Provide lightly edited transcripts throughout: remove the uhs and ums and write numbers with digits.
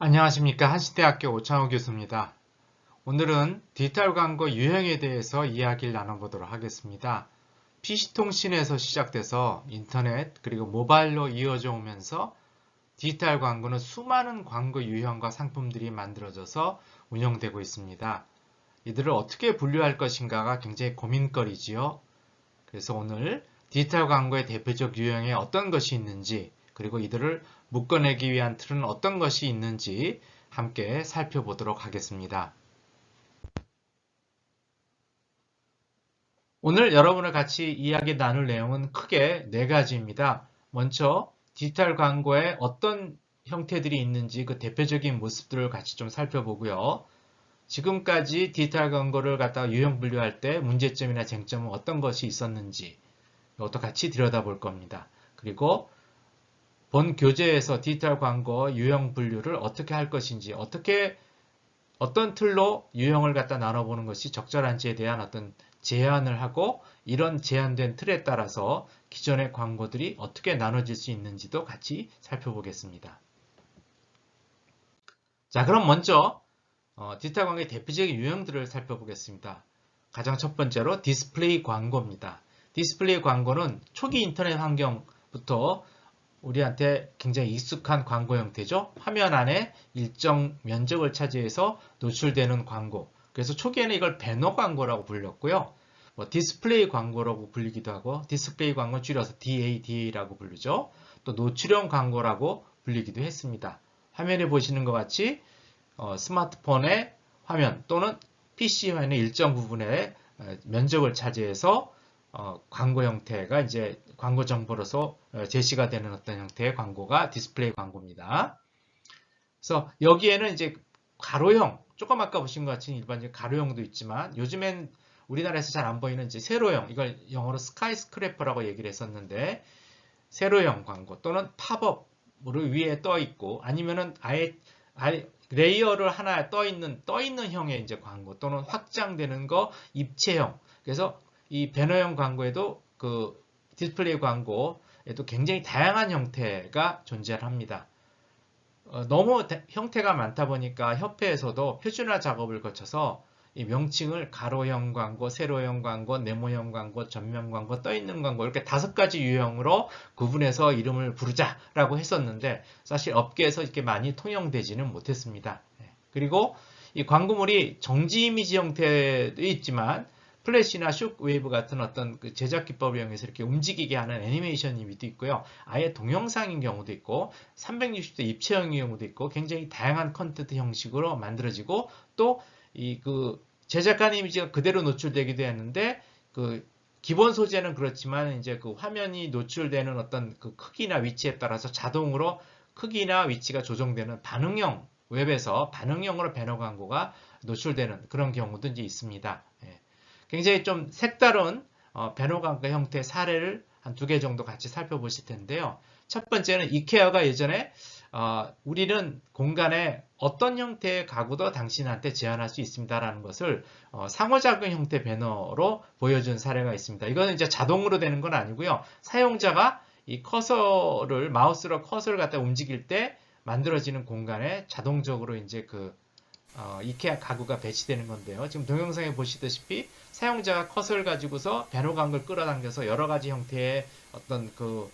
안녕하십니까. 한신대학교 오창호 교수입니다. 오늘은 디지털 광고 유형에 대해서 이야기를 나눠보도록 하겠습니다. PC통신에서 시작돼서 인터넷 그리고 모바일로 이어져 오면서 디지털 광고는 수많은 광고 유형과 상품들이 만들어져서 운영되고 있습니다. 이들을 어떻게 분류할 것인가가 굉장히 고민거리지요. 그래서 오늘 디지털 광고의 대표적 유형에 어떤 것이 있는지, 그리고 이들을 묶어내기 위한 틀은 어떤 것이 있는지 함께 살펴보도록 하겠습니다. 오늘 여러분과 같이 이야기 나눌 내용은 크게 네 가지입니다. 먼저 디지털 광고에 어떤 형태들이 있는지 그 대표적인 모습들을 같이 좀 살펴보고요. 지금까지 디지털 광고를 갖다가 유형 분류할 때 문제점이나 쟁점은 어떤 것이 있었는지 이것도 같이 들여다볼 겁니다. 그리고 본 교재에서 디지털 광고 유형 분류를 어떻게 할 것인지, 어떤 틀로 유형을 갖다 나눠보는 것이 적절한지에 대한 어떤 제안을 하고, 이런 제한된 틀에 따라서 기존의 광고들이 어떻게 나눠질 수 있는지도 같이 살펴보겠습니다. 자, 그럼 먼저 디지털 광고의 대표적인 유형들을 살펴보겠습니다. 가장 첫 번째로 디스플레이 광고입니다. 디스플레이 광고는 초기 인터넷 환경부터 우리한테 굉장히 익숙한 광고 형태죠. 화면 안에 일정 면적을 차지해서 노출되는 광고. 그래서 초기에는 이걸 배너 광고라고 불렸고요. 디스플레이 광고라고 불리기도 하고, 디스플레이 광고 줄여서 DADA라고 부르죠. 또 노출형 광고라고 불리기도 했습니다. 화면에 보시는 것 같이 스마트폰의 화면 또는 PC 화면의 일정 부분의 면적을 차지해서 광고 형태가 이제 광고 정보로서 제시가 되는 어떤 형태의 광고가 디스플레이 광고입니다. 그래서 여기에는 이제 가로형, 조금 아까 보신 것 같이 일반적인 가로형도 있지만, 요즘엔 우리나라에서 잘 안 보이는 이제 세로형, 이걸 영어로 스카이스크래퍼라고 얘기를 했었는데, 세로형 광고 또는 팝업으로 위에 떠 있고, 아니면은 아예 레이어를 하나 떠 있는 형의 이제 광고, 또는 확장되는 거 입체형. 그래서 이 배너형 광고에도 그 디스플레이 광고에도 굉장히 다양한 형태가 존재합니다. 너무 형태가 많다 보니까 협회에서도 표준화 작업을 거쳐서 이 명칭을 가로형 광고, 세로형 광고, 네모형 광고, 전면 광고, 떠 있는 광고 이렇게 5가지 유형으로 구분해서 이름을 부르자라고 했었는데, 사실 업계에서 이렇게 많이 통용되지는 못했습니다. 그리고 이 광고물이 정지 이미지 형태도 있지만, 플래시나 숏웨이브 같은 어떤 그 제작 기법을 이용해서 이렇게 움직이게 하는 애니메이션 이미도 있고요. 아예 동영상인 경우도 있고, 360도 입체형인 경우도 있고, 굉장히 다양한 컨텐츠 형식으로 만들어지고, 또 이 그 제작한 이미지가 그대로 노출되기도 했는데, 그 기본 소재는 그렇지만 이제 그 화면이 노출되는 어떤 그 크기나 위치에 따라서 자동으로 크기나 위치가 조정되는 반응형, 웹에서 반응형으로 배너 광고가 노출되는 그런 경우도 이제 있습니다. 굉장히 좀 색다른 배너 광고 형태의 사례를 한 2개 정도 같이 살펴보실 텐데요. 첫 번째는 이케아가 예전에 우리는 공간에 어떤 형태의 가구도 당신한테 제안할 수 있습니다라는 것을 상호작용 형태 배너로 보여준 사례가 있습니다. 이거는 이제 자동으로 되는 건 아니고요. 사용자가 이 커서를 마우스로 커서를 갖다 움직일 때 만들어지는 공간에 자동적으로 이제 그 이케아 가구가 배치되는 건데요. 지금 동영상에 보시다시피 사용자가 커서를 가지고서 배너 광고를 끌어당겨서 여러 가지 형태의 어떤 그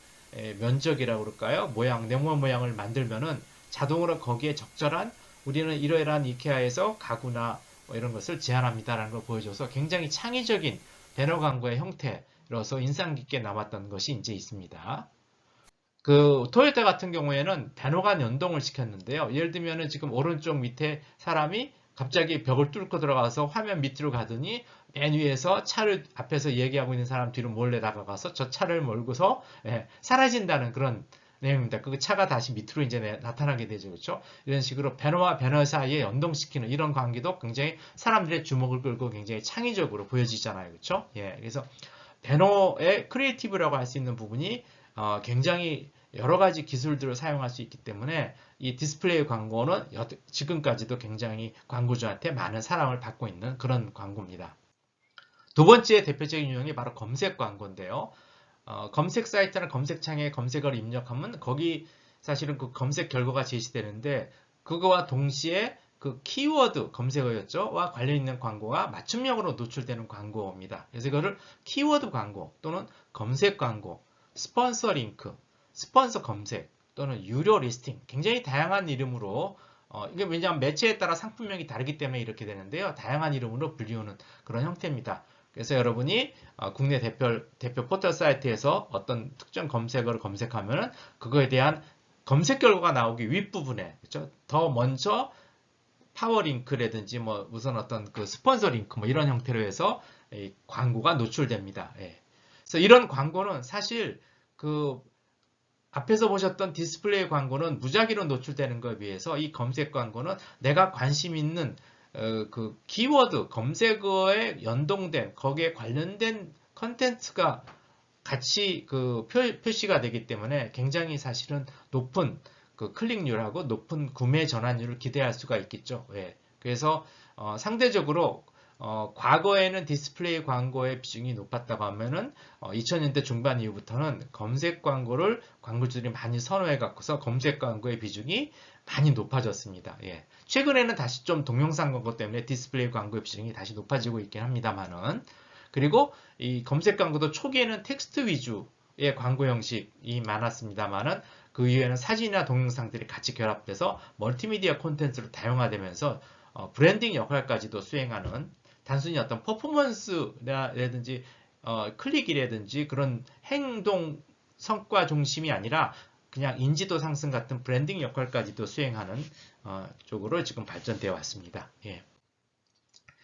면적이라고 그럴까요? 모양, 네모 모양을 만들면은 자동으로 거기에 적절한 우리는 이러이러한 이케아에서 가구나 뭐 이런 것을 제안합니다라는 걸 보여줘서 굉장히 창의적인 배너 광고의 형태로서 인상 깊게 남았던 것이 이제 있습니다. 그 토요타 같은 경우에는 배너간 연동을 시켰는데요. 예를 들면은 지금 오른쪽 밑에 사람이 갑자기 벽을 뚫고 들어가서 화면 밑으로 가더니 맨 위에서 차를 앞에서 얘기하고 있는 사람 뒤로 몰래 다가가서 저 차를 몰고서 사라진다는 그런 내용입니다. 그 차가 다시 밑으로 이제 나타나게 되죠. 그렇죠? 이런 식으로 배너와 배너 사이에 연동시키는 이런 관계도 굉장히 사람들의 주목을 끌고 굉장히 창의적으로 보여지잖아요. 그렇죠? 그래서 배너의 크리에이티브라고 할 수 있는 부분이 굉장히 여러 가지 기술들을 사용할 수 있기 때문에 이 디스플레이 광고는 지금까지도 굉장히 광고주한테 많은 사랑을 받고 있는 그런 광고입니다. 두 번째 대표적인 유형이 바로 검색 광고인데요. 검색 사이트나 검색창에 검색어를 입력하면 거기 사실은 그 검색 결과가 제시되는데 그거와 동시에 그 키워드 검색어였죠. 와 관련 있는 광고가 맞춤형으로 노출되는 광고입니다. 그래서 이거를 키워드 광고 또는 검색 광고, 스폰서 링크, 스폰서 검색 또는 유료 리스팅 굉장히 다양한 이름으로 이게 왜냐하면 매체에 따라 상품명이 다르기 때문에 이렇게 되는데요. 다양한 이름으로 불리우는 그런 형태입니다. 그래서 여러분이 국내 대표 포털 사이트에서 어떤 특정 검색어를 검색하면 그거에 대한 검색 결과가 나오기 윗부분에 그렇죠? 더 먼저 파워링크라든지 뭐 우선 어떤 그 스폰서 링크 뭐 이런 형태로 해서 광고가 노출됩니다. 예. 그래서 이런 광고는 사실 그 앞에서 보셨던 디스플레이 광고는 무작위로 노출되는 것에 비해서 이 검색 광고는 내가 관심 있는 그 키워드 검색어에 연동된 거기에 관련된 컨텐츠가 같이 그 표시가 되기 때문에 굉장히 사실은 높은 그 클릭률하고 높은 구매 전환율을 기대할 수가 있겠죠. 예. 그래서 상대적으로 과거에는 디스플레이 광고의 비중이 높았다고 하면은 2000년대 중반 이후부터는 검색 광고를 광고주들이 많이 선호해 갖고서 검색 광고의 비중이 많이 높아졌습니다. 예. 최근에는 다시 좀 동영상 광고 때문에 디스플레이 광고의 비중이 다시 높아지고 있긴 합니다만은 그리고 이 검색 광고도 초기에는 텍스트 위주의 광고 형식이 많았습니다만은 그 이후에는 사진이나 동영상들이 같이 결합돼서 멀티미디어 콘텐츠로 다양화되면서 브랜딩 역할까지도 수행하는 단순히 어떤 퍼포먼스라든지 클릭이라든지 그런 행동 성과 중심이 아니라 그냥 인지도 상승 같은 브랜딩 역할까지도 수행하는 쪽으로 지금 발전되어 왔습니다. 예.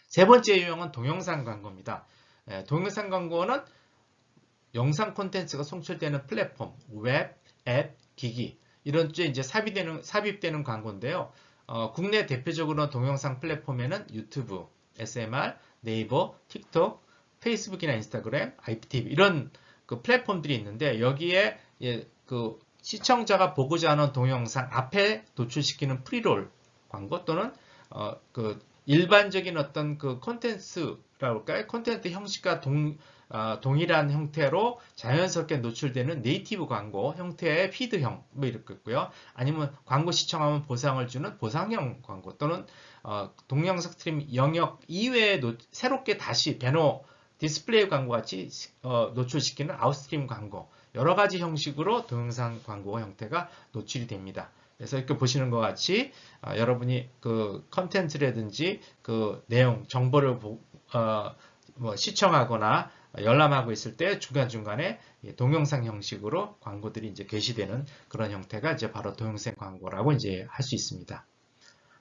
세 번째 유형은 동영상 광고입니다. 동영상 광고는 영상 콘텐츠가 송출되는 플랫폼, 웹, 앱, 기기 이런 쪽에 이제 삽입되는 광고인데요. 국내 대표적으로 동영상 플랫폼에는 유튜브, SMR, 네이버, 틱톡, 페이스북이나 인스타그램, IPTV 이런 그 플랫폼들이 있는데 여기에 그 시청자가 보고자 하는 동영상 앞에 노출시키는 프리롤 광고 또는 그 일반적인 어떤 그 콘텐츠라고 할까요? 콘텐츠 형식과 동일한 형태로 자연스럽게 노출되는 네이티브 광고 형태의 피드형 뭐 이렇겠고요. 아니면 광고 시청하면 보상을 주는 보상형 광고 또는 동영상 스트림 영역 이외에 새롭게 다시 배너 디스플레이 광고 같이 노출시키는 아웃스트림 광고 여러 가지 형식으로 동영상 광고 형태가 노출이 됩니다. 그래서 이렇게 보시는 것 같이 여러분이 그 컨텐츠라든지 그 내용 정보를 뭐 시청하거나 열람하고 있을 때 중간중간에 동영상 형식으로 광고들이 이제 게시되는 그런 형태가 이제 바로 동영상 광고라고 이제 할 수 있습니다.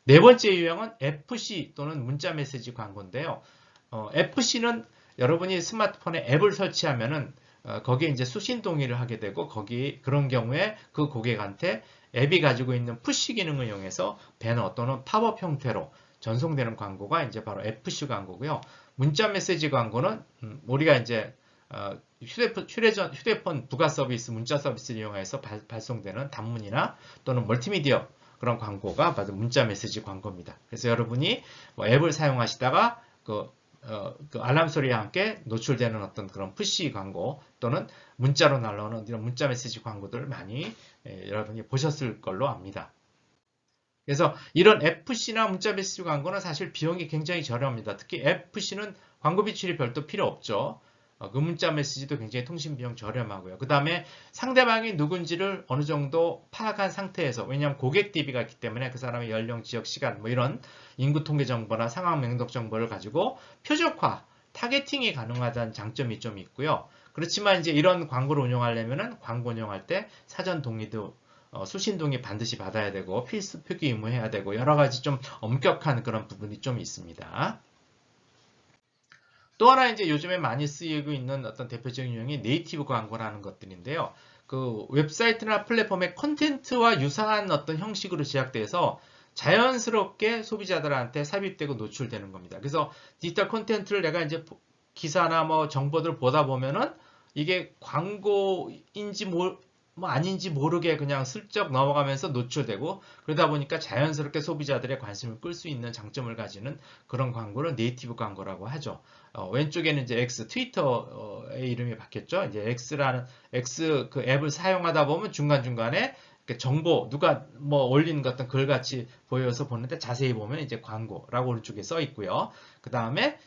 네 번째 유형은 FC 또는 문자 메시지 광고인데요. FC는 여러분이 스마트폰에 앱을 설치하면은 거기에 이제 수신 동의를 하게 되고 거기 그런 경우에 그 고객한테 앱이 가지고 있는 푸시 기능을 이용해서 배너 또는 팝업 형태로 전송되는 광고가 이제 바로 FC 광고고요. 문자 메시지 광고는 우리가 이제 휴대폰 부가 서비스, 문자 서비스를 이용해서 발송되는 단문이나 또는 멀티미디어 그런 광고가 바로 문자 메시지 광고입니다. 그래서 여러분이 뭐 앱을 사용하시다가 그 알람 소리와 함께 노출되는 어떤 그런 푸시 광고 또는 문자로 날라오는 이런 문자 메시지 광고들을 많이 여러분이 보셨을 걸로 압니다. 그래서 이런 FC나 문자 메시지 광고는 사실 비용이 굉장히 저렴합니다. 특히 FC는 광고 비출이 별도 필요 없죠. 그 문자 메시지도 굉장히 통신 비용 저렴하고요. 그 다음에 상대방이 누군지를 어느 정도 파악한 상태에서 왜냐하면 고객 DB가 있기 때문에 그 사람의 연령, 지역, 시간 뭐 이런 인구 통계 정보나 상황 명독 정보를 가지고 표적화, 타겟팅이 가능하다는 장점이 좀 있고요. 그렇지만 이제 이런 광고를 운영하려면은 광고 운영할 때 사전 동의도 수신 동의 반드시 받아야 되고 필수 표기 의무해야 되고 여러 가지 좀 엄격한 그런 부분이 좀 있습니다. 또 하나 이제 요즘에 많이 쓰이고 있는 어떤 대표적인 유형이 네이티브 광고라는 것들인데요. 그 웹사이트나 플랫폼의 콘텐츠와 유사한 어떤 형식으로 제작돼서 자연스럽게 소비자들한테 삽입되고 노출되는 겁니다. 그래서 디지털 콘텐츠를 내가 이제 기사나 뭐 정보들 보다 보면은 이게 광고인지 뭐 아닌지 모르게 그냥 슬쩍 넘어가면서 노출되고 그러다 보니까 자연스럽게 소비자들의 관심을 끌 수 있는 장점을 가지는 그런 광고를 네이티브 광고라고 하죠. 왼쪽에는 이제 X 트위터의 이름이 바뀌었죠. 이제 X 그 앱을 사용하다 보면 중간중간에 정보 누가 뭐 올리는 것 어떤 글같이 보여서 보는데 자세히 보면 이제 광고라고 오른쪽에 써 있고요. 그 다음에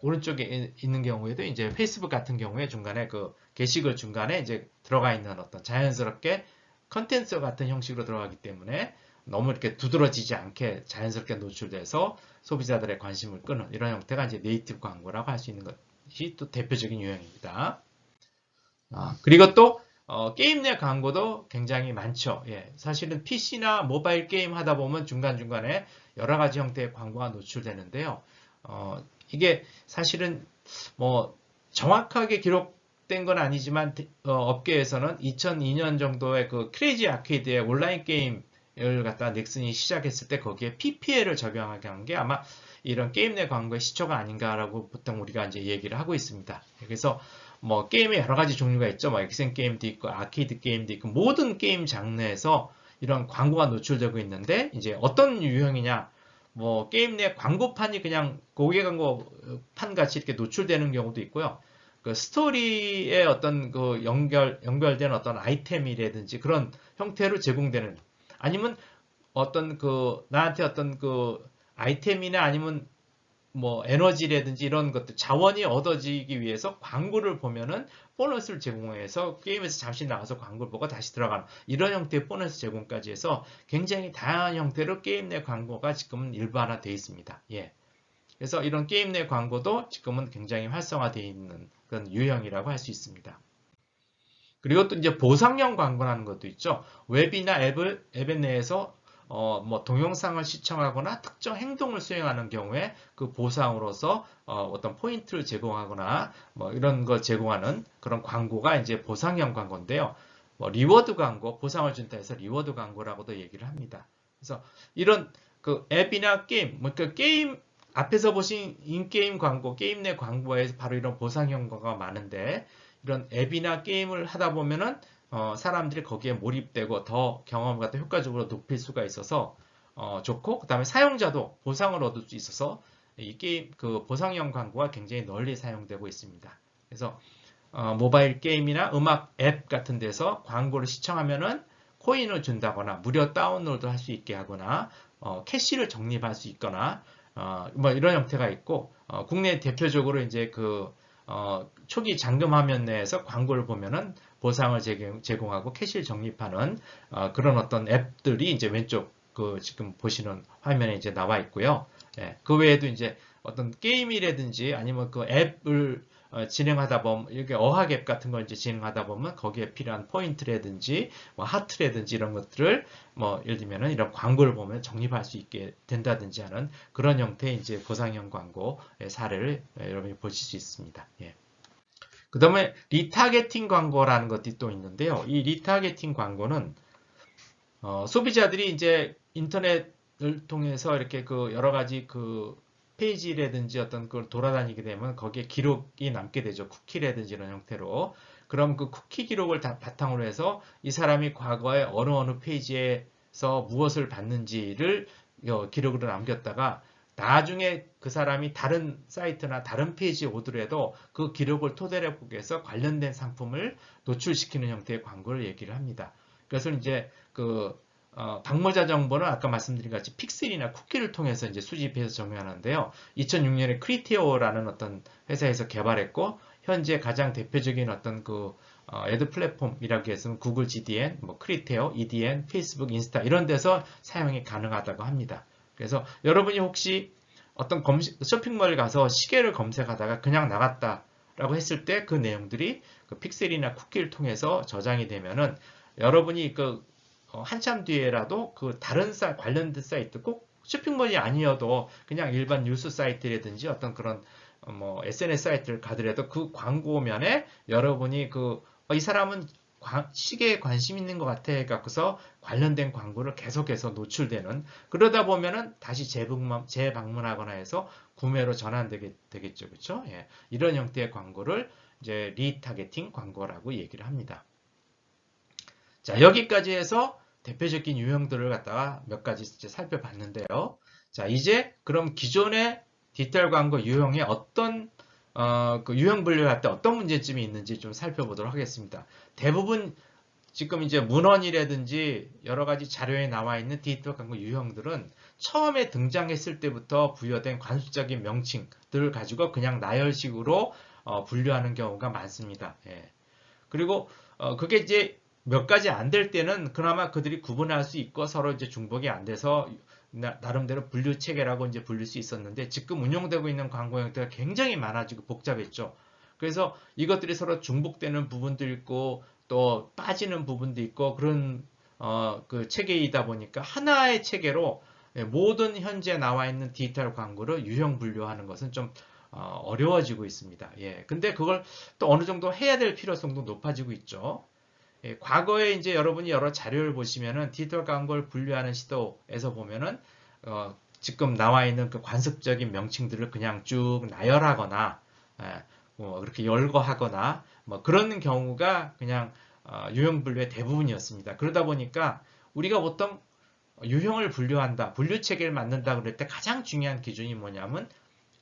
오른쪽에 있는 경우에도 이제 페이스북 같은 경우에 중간에 그 게시글 중간에 이제 들어가 있는 어떤 자연스럽게 컨텐츠 같은 형식으로 들어가기 때문에 너무 이렇게 두드러지지 않게 자연스럽게 노출돼서 소비자들의 관심을 끄는 이런 형태가 이제 네이티브 광고라고 할 수 있는 것이 또 대표적인 유형입니다. 그리고 또 게임 내 광고도 굉장히 많죠. 예, 사실은 PC나 모바일 게임 하다 보면 중간중간에 여러 가지 형태의 광고가 노출되는데요. 이게 사실은 뭐 정확하게 기록된 건 아니지만 업계에서는 2002년 정도에 그 크레이지 아케이드의 온라인 게임을 갖다 넥슨이 시작했을 때 거기에 PPL을 적용하게 한 게 아마 이런 게임 내 광고의 시초가 아닌가라고 보통 우리가 이제 얘기를 하고 있습니다. 그래서 뭐 게임에 여러 가지 종류가 있죠. 뭐 액션 게임도 있고 아케이드 게임도 있고 모든 게임 장르에서 이런 광고가 노출되고 있는데 이제 어떤 유형이냐? 뭐 게임 내 광고판이 그냥 고객 광고판 같이 이렇게 노출되는 경우도 있고요. 그 스토리의 어떤 그 연결된 어떤 아이템이라든지 그런 형태로 제공되는 아니면 어떤 그 나한테 어떤 그 아이템이나 아니면 뭐 에너지라든지 이런 것들 자원이 얻어지기 위해서 광고를 보면은 보너스를 제공해서 게임에서 잠시 나가서 광고를 보고 다시 들어가는 이런 형태의 보너스 제공까지 해서 굉장히 다양한 형태로 게임 내 광고가 지금은 일반화되어 있습니다. 예. 그래서 이런 게임 내 광고도 지금은 굉장히 활성화되어 있는 그런 유형이라고 할 수 있습니다. 그리고 또 이제 보상형 광고라는 것도 있죠. 웹이나 앱 내에서 뭐 동영상을 시청하거나 특정 행동을 수행하는 경우에 그 보상으로서 어떤 포인트를 제공하거나 뭐 이런 걸 제공하는 그런 광고가 이제 보상형 광고인데요. 뭐 리워드 광고, 보상을 준다 해서 리워드 광고라고도 얘기를 합니다. 그래서 이런 그 앱이나 게임, 뭐 그 게임 앞에서 보신 인게임 광고, 게임 내 광고에 바로 이런 보상형 광고가 많은데 이런 앱이나 게임을 하다 보면은 사람들이 거기에 몰입되고 더 경험을 갖다 효과적으로 높일 수가 있어서 좋고 그다음에 사용자도 보상을 얻을 수 있어서 이 게임 그 보상형 광고가 굉장히 널리 사용되고 있습니다. 그래서 모바일 게임이나 음악 앱 같은 데서 광고를 시청하면은 코인을 준다거나 무료 다운로드 할 수 있게 하거나 캐시를 적립할 수 있거나 뭐 이런 형태가 있고 국내 대표적으로 이제 그 초기 잠금 화면 내에서 광고를 보면은 보상을 제공하고 캐시를 적립하는 그런 어떤 앱들이 이제 왼쪽 그 지금 보시는 화면에 이제 나와 있고요. 예, 그 외에도 이제 어떤 게임이라든지 아니면 그 앱을 진행하다 보면 이렇게 어학 앱 같은 걸 이제 진행하다 보면 거기에 필요한 포인트라든지 뭐 하트라든지 이런 것들을 뭐 예를 들면은 이런 광고를 보면 적립할 수 있게 된다든지 하는 그런 형태의 이제 보상형 광고의 사례를 여러분이 보실 수 있습니다. 예. 그 다음에 리타게팅 광고라는 것이 또 있는데요. 이 리타게팅 광고는 소비자들이 이제 인터넷을 통해서 이렇게 그 여러 가지 그 페이지라든지 어떤 걸 돌아다니게 되면 거기에 기록이 남게 되죠. 쿠키라든지 이런 형태로. 그럼 그 쿠키 기록을 바탕으로 해서 이 사람이 과거에 어느 페이지에서 무엇을 봤는지를 기록으로 남겼다가 나중에 그 사람이 다른 사이트나 다른 페이지에 오더라도 그 기록을 토대로 보기 위해서 관련된 상품을 노출시키는 형태의 광고를 얘기를 합니다. 그래서 이제 그 방문자 정보는 아까 말씀드린 같이 픽셀이나 쿠키를 통해서 이제 수집해서 정의하는데요. 2006년에 크리테오라는 어떤 회사에서 개발했고 현재 가장 대표적인 어떤 그 애드 플랫폼이라고 해서 구글 GDN, 뭐 크리테오, EDN, 페이스북, 인스타 이런 데서 사용이 가능하다고 합니다. 그래서 여러분이 혹시 어떤 쇼핑몰에 가서 시계를 검색하다가 그냥 나갔다라고 했을 때 그 내용들이 그 픽셀이나 쿠키를 통해서 저장이 되면은 여러분이 그 한참 뒤에라도 그 다른 관련된 사이트 꼭 쇼핑몰이 아니어도 그냥 일반 뉴스 사이트라든지 어떤 그런 뭐 SNS 사이트를 가더라도 그 광고면에 여러분이 이 사람은 시계에 관심 있는 것 같아 갖고서 관련된 광고를 계속해서 노출되는 그러다 보면은 다시 재방문하거나 해서 구매로 전환되겠죠. 그렇죠? 예. 이런 형태의 광고를 이제 리타게팅 광고라고 얘기를 합니다. 자, 여기까지 해서 대표적인 유형들을 갖다가 몇 가지 이제 살펴봤는데요. 자, 이제 그럼 기존의 디지털 광고 유형에 어떤 그 유형 분류할 때 어떤 문제점이 있는지 좀 살펴보도록 하겠습니다. 대부분 지금 이제 문헌이라든지 여러 가지 자료에 나와 있는 디지털 광고 유형들은 처음에 등장했을 때부터 부여된 관습적인 명칭들을 가지고 그냥 나열식으로 분류하는 경우가 많습니다. 예. 그리고 그게 이제 몇 가지 안 될 때는 그나마 그들이 구분할 수 있고 서로 이제 중복이 안 돼서 나름대로 분류 체계라고 이제 불릴 수 있었는데 지금 운용되고 있는 광고 형태가 굉장히 많아지고 복잡했죠. 그래서 이것들이 서로 중복되는 부분도 있고 또 빠지는 부분도 있고 그런 그 체계이다 보니까 하나의 체계로 모든 현재 나와 있는 디지털 광고를 유형 분류하는 것은 좀 어려워지고 있습니다. 예. 근데 그걸 또 어느 정도 해야 될 필요성도 높아지고 있죠. 예, 과거에 이제 여러분이 여러 자료를 보시면은 디지털 광고를 분류하는 시도에서 보면은 지금 나와 있는 그 관습적인 명칭들을 그냥 쭉 나열하거나 예, 뭐 그렇게 열거하거나 뭐 그런 경우가 그냥 유형 분류의 대부분이었습니다. 그러다 보니까 우리가 보통 유형을 분류한다, 분류 체계를 만든다 그럴 때 가장 중요한 기준이 뭐냐면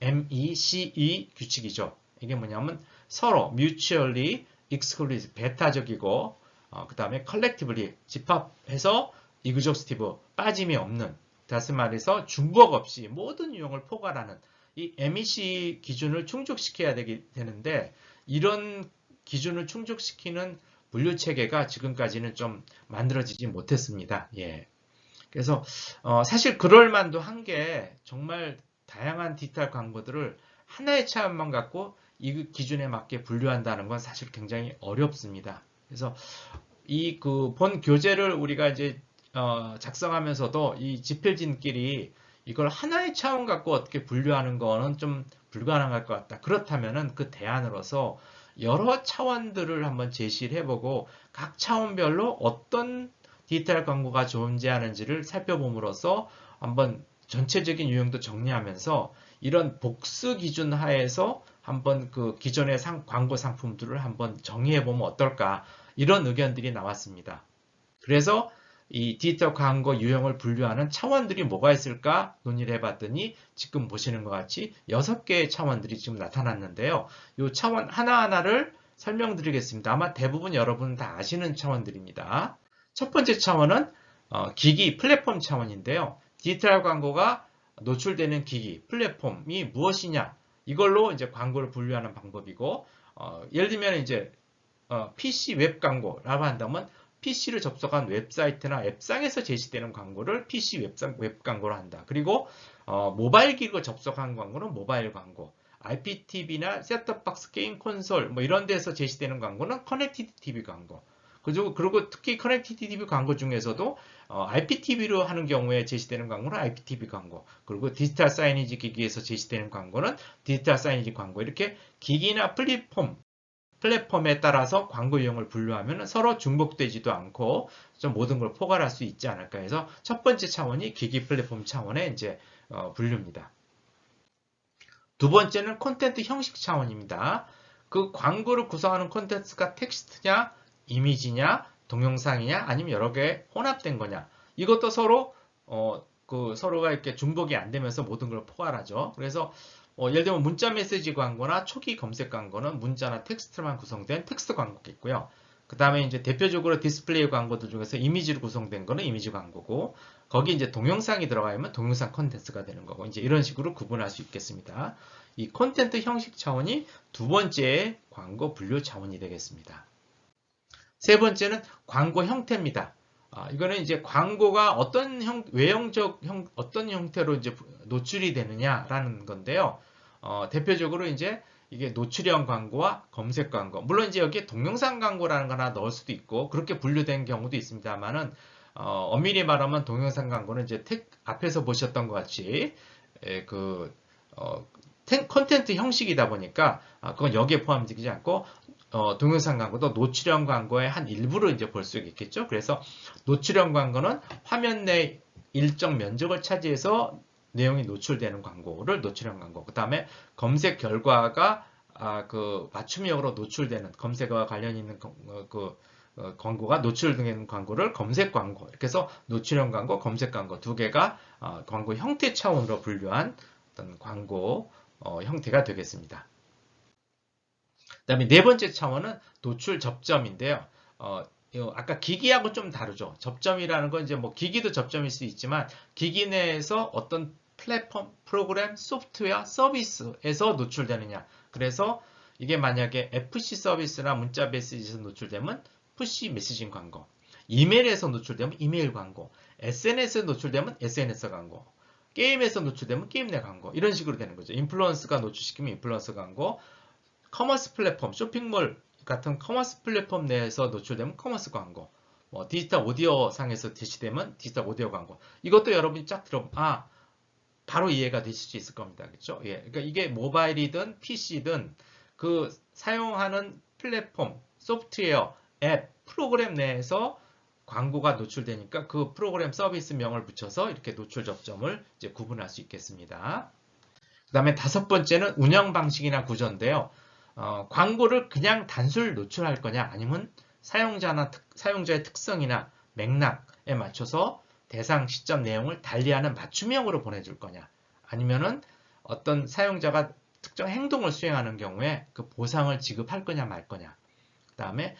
MECE 규칙이죠. 이게 뭐냐면 서로 mutually exclusive, 배타적이고 그 다음에 collectively, 집합해서 exhaustive, 빠짐이 없는, 다시 말해서 중복 없이 모든 유형을 포괄하는 이 MEC 기준을 충족시켜야 되는데 이런 기준을 충족시키는 분류 체계가 지금까지는 좀 만들어지지 못했습니다. 예. 그래서 사실 그럴 만도 한 게 정말 다양한 디지털 광고들을 하나의 차원만 갖고 이 기준에 맞게 분류한다는 건 사실 굉장히 어렵습니다. 그래서 이 그 본 교재를 우리가 이제 작성하면서도 이 지필진끼리 이걸 하나의 차원 갖고 어떻게 분류하는 거는 좀 불가능할 것 같다. 그렇다면은 그 대안으로서 여러 차원들을 한번 제시를 해보고 각 차원별로 어떤 디지털 광고가 존재하는지를 살펴봄으로써 한번 전체적인 유형도 정리하면서 이런 복수 기준 하에서 한번 그 기존의 광고 상품들을 한번 정의해 보면 어떨까 이런 의견들이 나왔습니다. 그래서 이 디지털 광고 유형을 분류하는 차원들이 뭐가 있을까 논의를 해봤더니 지금 보시는 것 같이 6개의 차원들이 지금 나타났는데요. 이 차원 하나하나를 설명드리겠습니다. 아마 대부분 여러분 다 아시는 차원들입니다. 첫 번째 차원은 기기, 플랫폼 차원인데요. 디지털 광고가 노출되는 기기, 플랫폼이 무엇이냐 이걸로 이제 광고를 분류하는 방법이고 예를 들면 이제 PC 웹 광고라고 한다면 PC를 접속한 웹사이트나 앱상에서 제시되는 광고를 PC 웹 광고로 한다. 그리고 모바일 기기를 접속한 광고는 모바일 광고, IPTV나 셋톱박스 게임 콘솔 뭐 이런 데서 제시되는 광고는 커넥티드 TV 광고. 그리고 특히 커넥티드 TV 광고 중에서도 IPTV로 하는 경우에 제시되는 광고는 IPTV 광고, 그리고 디지털 사이니지 기기에서 제시되는 광고는 디지털 사이니지 광고. 이렇게 기기나 플랫폼에 따라서 광고 유형을 분류하면 서로 중복되지도 않고 좀 모든 걸 포괄할 수 있지 않을까 해서 첫 번째 차원이 기기 플랫폼 차원의 이제 분류입니다. 두 번째는 콘텐츠 형식 차원입니다. 그 광고를 구성하는 콘텐츠가 텍스트냐, 이미지냐, 동영상이냐, 아니면 여러 개 혼합된 거냐. 이것도 서로 서로가 이렇게 중복이 안 되면서 모든 걸 포괄하죠. 그래서 예를 들면 문자 메시지 광고나 초기 검색 광고는 문자나 텍스트만 구성된 텍스트 광고겠고요. 그 다음에 이제 대표적으로 디스플레이 광고들 중에서 이미지로 구성된 거는 이미지 광고고, 거기 이제 동영상이 들어가면 동영상 콘텐츠가 되는 거고, 이제 이런 식으로 구분할 수 있겠습니다. 이 콘텐츠 형식 차원이 두 번째 광고 분류 차원이 되겠습니다. 세 번째는 광고 형태입니다. 이거는 이제 광고가 어떤 어떤 형태로 이제 노출이 되느냐라는 건데요. 대표적으로 이제 이게 노출형 광고와 검색 광고. 물론 이제 여기에 동영상 광고라는 거 하나 넣을 수도 있고, 그렇게 분류된 경우도 있습니다만은, 엄밀히 말하면 동영상 광고는 이제 앞에서 보셨던 것 같이, 콘텐츠 형식이다 보니까, 그건 여기에 포함되지 않고, 동영상 광고도 노출형 광고의 한 일부를 이제 볼 수 있겠죠. 그래서 노출형 광고는 화면 내 일정 면적을 차지해서 내용이 노출되는 광고를 노출형 광고. 그 다음에 검색 결과가 그 맞춤형으로 노출되는 검색어와 관련 있는 광고가 노출되는 광고를 검색 광고. 이렇게 해서 노출형 광고, 검색 광고 두 개가 광고 형태 차원으로 분류한 어떤 광고 형태가 되겠습니다. 그 다음에 네 번째 차원은 노출 접점인데요. 아까 기기하고 좀 다르죠. 접점이라는 건 이제 뭐 기기도 접점일 수 있지만 기기 내에서 어떤 플랫폼, 프로그램, 소프트웨어, 서비스에서 노출되느냐. 그래서 이게 만약에 FC 서비스나 문자 메시지에서 노출되면 푸시 메시징 광고, 이메일에서 노출되면 이메일 광고, SNS에 노출되면 SNS 광고, 게임에서 노출되면 게임 내 광고, 이런 식으로 되는 거죠. 인플루언스가 노출시키면 인플루언스 광고, 커머스 플랫폼, 쇼핑몰 같은 커머스 플랫폼 내에서 노출되면 커머스 광고, 뭐 디지털 오디오 상에서 제시되면 디지털 오디오 광고. 이것도 여러분이 쫙 들어보면 바로 이해가 되실 수 있을 겁니다. 그렇죠? 예. 그러니까 이게 모바일이든 PC든 그 사용하는 플랫폼, 소프트웨어, 앱, 프로그램 내에서 광고가 노출되니까 그 프로그램 서비스명을 붙여서 이렇게 노출 접점을 이제 구분할 수 있겠습니다. 그 다음에 다섯 번째는 운영 방식이나 구조인데요. 광고를 그냥 단순 노출할 거냐, 아니면 사용자의 특성이나 맥락에 맞춰서 대상 시점 내용을 달리하는 맞춤형으로 보내줄 거냐, 아니면은 어떤 사용자가 특정 행동을 수행하는 경우에 그 보상을 지급할 거냐 말 거냐. 그 다음에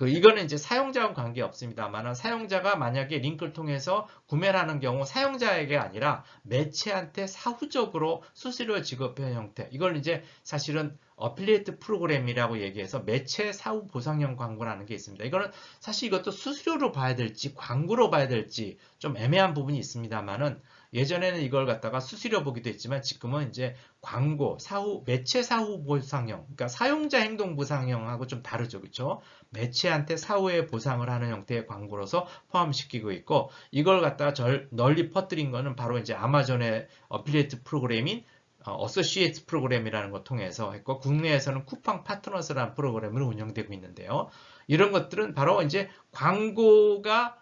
이거는 이제 사용자와 관계 없습니다만, 사용자가 만약에 링크를 통해서 구매를 하는 경우 사용자에게 아니라 매체한테 사후적으로 수수료 지급의 형태, 이걸 이제 사실은 어필리에이트 프로그램이라고 얘기해서 매체 사후 보상형 광고라는 게 있습니다. 이거는 사실 이것도 수수료로 봐야 될지 광고로 봐야 될지 좀 애매한 부분이 있습니다만은, 예전에는 이걸 갖다가 수수료 보기도 했지만 지금은 이제 광고, 매체 사후 보상형, 그러니까 사용자 행동 보상형하고 좀 다르죠. 그렇죠? 매체한테 사후에 보상을 하는 형태의 광고로서 포함시키고 있고, 이걸 갖다가 널리 퍼뜨린 거는 바로 이제 아마존의 어필리에이트 프로그램인 어소시에이트 프로그램이라는 걸 통해서 했고, 국내에서는 쿠팡 파트너스라는 프로그램으로 운영되고 있는데요. 이런 것들은 바로 이제 광고가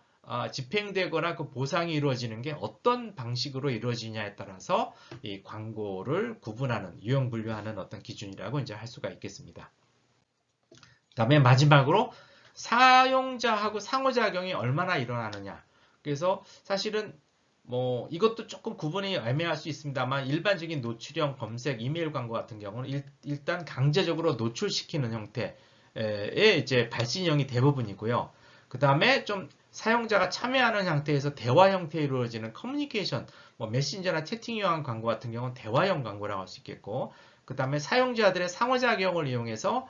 집행되거나 그 보상이 이루어지는 게 어떤 방식으로 이루어지냐에 따라서 이 광고를 구분하는, 유형 분류하는 어떤 기준이라고 이제 할 수가 있겠습니다. 그다음에 마지막으로 사용자하고 상호작용이 얼마나 일어나느냐. 그래서 사실은 뭐 이것도 조금 구분이 애매할 수 있습니다만, 일반적인 노출형 검색, 이메일 광고 같은 경우는 일단 강제적으로 노출시키는 형태의 이제 발신형이 대부분이고요. 그 다음에 좀 사용자가 참여하는 형태에서 대화 형태로 이루어지는 커뮤니케이션, 뭐 메신저나 채팅형 광고 같은 경우는 대화형 광고라고 할 수 있겠고, 그 다음에 사용자들의 상호작용을 이용해서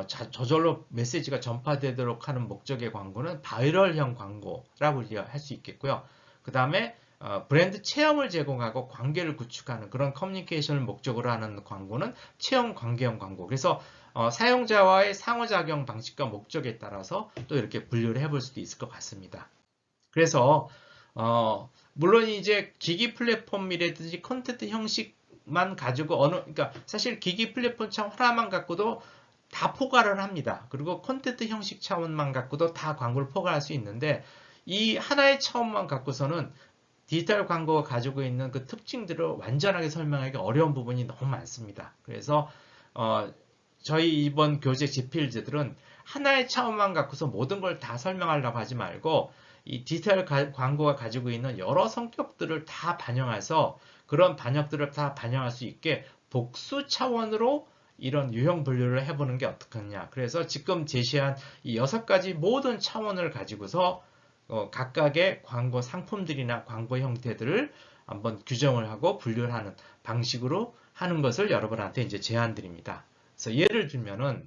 저절로 메시지가 전파되도록 하는 목적의 광고는 바이럴형 광고라고 할 수 있겠고요. 그 다음에 브랜드 체험을 제공하고 관계를 구축하는 그런 커뮤니케이션을 목적으로 하는 광고는 체험 관계형 광고. 그래서 사용자와의 상호작용 방식과 목적에 따라서 또 이렇게 분류를 해볼 수도 있을 것 같습니다. 그래서 물론 이제 기기 플랫폼이라든지 콘텐츠 형식만 가지고 그러니까 사실 기기 플랫폼 차원 하나만 갖고도 다 포괄을 합니다. 그리고 콘텐츠 형식 차원만 갖고도 다 광고를 포괄할 수 있는데, 이 하나의 차원만 갖고서는 디지털 광고가 가지고 있는 그 특징들을 완전하게 설명하기 어려운 부분이 너무 많습니다. 그래서 저희 이번 교재 지필들은 하나의 차원만 갖고서 모든 걸 다 설명하려고 하지 말고, 이 디지털 광고가 가지고 있는 여러 성격들을 다 반영해서 그런 반역들을 다 반영할 수 있게 복수 차원으로 이런 유형 분류를 해보는 게 어떻겠냐. 그래서 지금 제시한 이 6가지 모든 차원을 가지고서 각각의 광고 상품들이나 광고 형태들을 한번 규정을 하고 분류를 하는 방식으로 하는 것을 여러분한테 이제 제안드립니다. 그래서 예를 들면은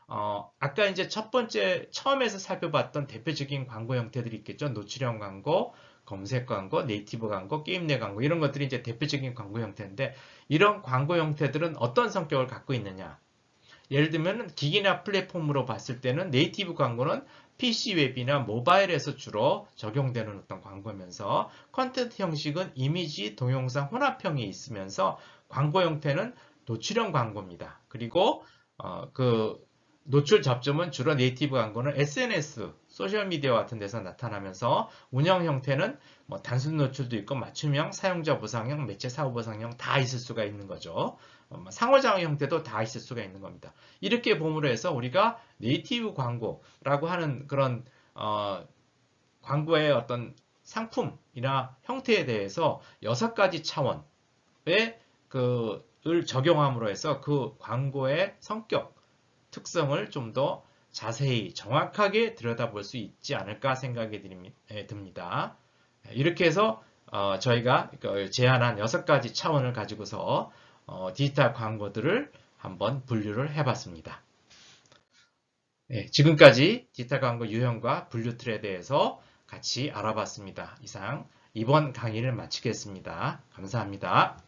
아까 이제 첫 번째 처음에서 살펴봤던 대표적인 광고 형태들이 있겠죠. 노출형 광고, 검색 광고, 네이티브 광고, 게임 내 광고, 이런 것들이 이제 대표적인 광고 형태인데, 이런 광고 형태들은 어떤 성격을 갖고 있느냐. 예를 들면 기기나 플랫폼으로 봤을 때는 네이티브 광고는 PC 웹이나 모바일에서 주로 적용되는 어떤 광고면서, 컨텐츠 형식은 이미지, 동영상 혼합형이 있으면서 광고 형태는 노출형 광고입니다. 그리고 그 노출 접점은 주로 네이티브 광고는 SNS, 소셜미디어 같은 데서 나타나면서, 운영 형태는 뭐 단순 노출도 있고 맞춤형, 사용자 보상형, 매체 사후 보상형 다 있을 수가 있는 거죠. 상호작용 형태도 다 있을 수가 있는 겁니다. 이렇게 봄으로 해서 우리가 네이티브 광고라고 하는 그런 광고의 어떤 상품이나 형태에 대해서 6가지 차원의 을 적용함으로 해서 그 광고의 성격, 특성을 좀 더 자세히 정확하게 들여다볼 수 있지 않을까 생각이 듭니다. 이렇게 해서 저희가 제안한 6가지 차원을 가지고서 디지털 광고들을 한번 분류를 해봤습니다. 지금까지 디지털 광고 유형과 분류 틀에 대해서 같이 알아봤습니다. 이상 이번 강의를 마치겠습니다. 감사합니다.